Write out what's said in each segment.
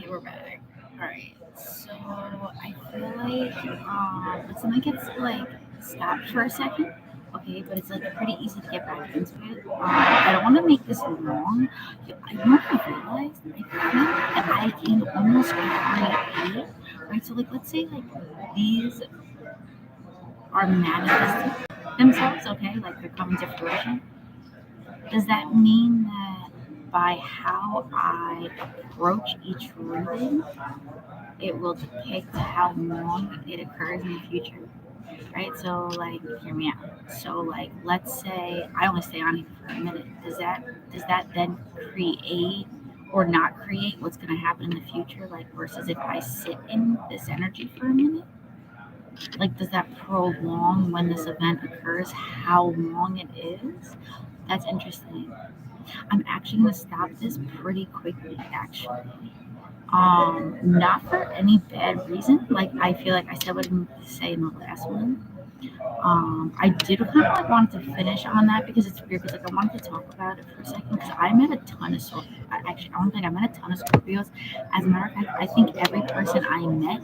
We're back. All right. So I feel like something gets like stopped for a second. Okay, but it's like pretty easy to get back into it. I don't want to make this long. You know what I realized? I think that I can almost create. Right. So like, let's say like these are manifesting themselves. Okay, like they're coming to fruition. Does that mean that by how I approach each reading, it will depict how long it occurs in the future, right? So, like, hear me out. So, like, let's say I only stay on here for a minute. Does that then create or not create what's going to happen in the future? Like, versus if I sit in this energy for a minute, like, does that prolong when this event occurs? How long it is? That's interesting. I'm actually gonna stop this pretty quickly, actually. Not for any bad reason. Like I feel like I said what I needed to say in the last one. I did kind of like wanted to finish on that because it's weird because like I wanted to talk about it for a second because I met a ton of actually I don't think I met a ton of Scorpios. As a matter of fact, I think every person I met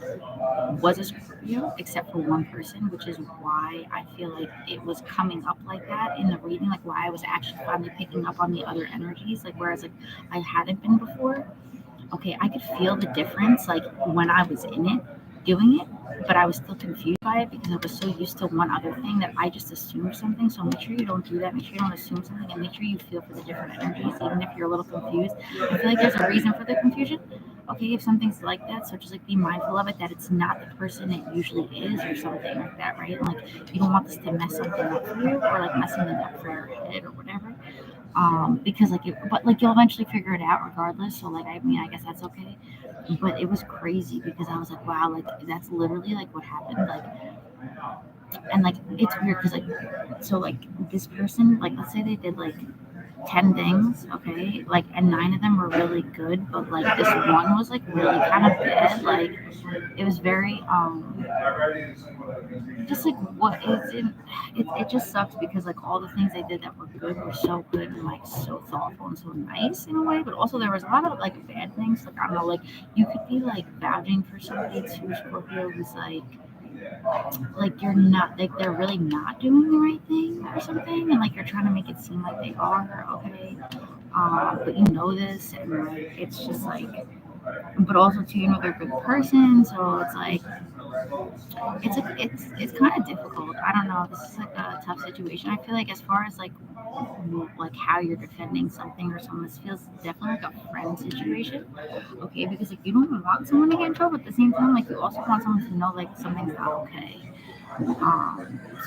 was a Scorpio except for one person, which is why I feel like it was coming up like that in the reading, like why I was actually finally picking up on the other energies, like whereas like I hadn't been before. Okay, I could feel the difference like when I was in it doing it, but I was still confused by it because I was so used to one other thing that I just assumed something. So make sure you don't do that. Make sure you don't assume something and make sure you feel for the different energies, even if you're a little confused. I feel like there's a reason for the confusion. Okay, if something's like that, so just like be mindful of it that it's not the person it usually is or something like that, right? Like you don't want this to mess something up for you or like mess something up for your head or whatever. Because like but like you'll eventually figure it out regardless. So like I mean I guess that's okay. But it was crazy because I was like, wow, like that's literally like what happened. Like and like it's weird because like so like this person, like let's say they did like 10 things, okay, like and 9 of them were really good, but like this one was like really kind of bad. Like it was very just like what is it just sucks because like all the things they did that were good were so good and like so thoughtful and so nice in a way, but also there was a lot of like bad things. Like I don't know, like you could be like vouching for somebody to Scorpio who's like you're not like they're really not doing the right thing or something, and like you're trying to make it seem like they are, okay, but you know this, and like it's just like, but also too, you know, they're a good person, so it's like it's kind of difficult. I don't know. This is like a tough situation. I feel like as far as like how you're defending something or someone, this feels definitely like a friend situation. Okay, because like you don't want someone to get in trouble, but at the same time, like you also want someone to know like something's not okay.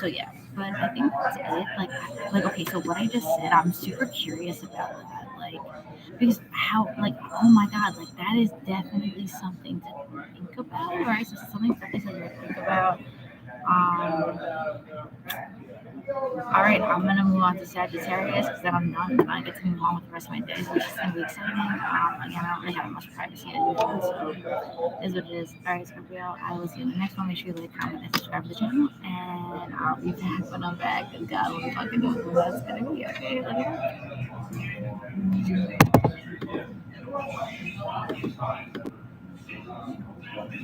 So yeah, but I think that's it. Like okay, so what I just said, I'm super curious about that. Like because how like oh my god, like that is definitely something to think about. Right? So something definitely something to think about. All right, I'm gonna move on to Sagittarius because then I'm done and I get to move on with the rest of my days, which is gonna be exciting. Again, I don't really have much privacy as usual, so it is what it is. All right, Scorpio, I will see you in the next one. Make sure you like, comment, and subscribe to the channel, and I'll be back when I'm back. And God will fucking know when that's gonna be. Okay, love you.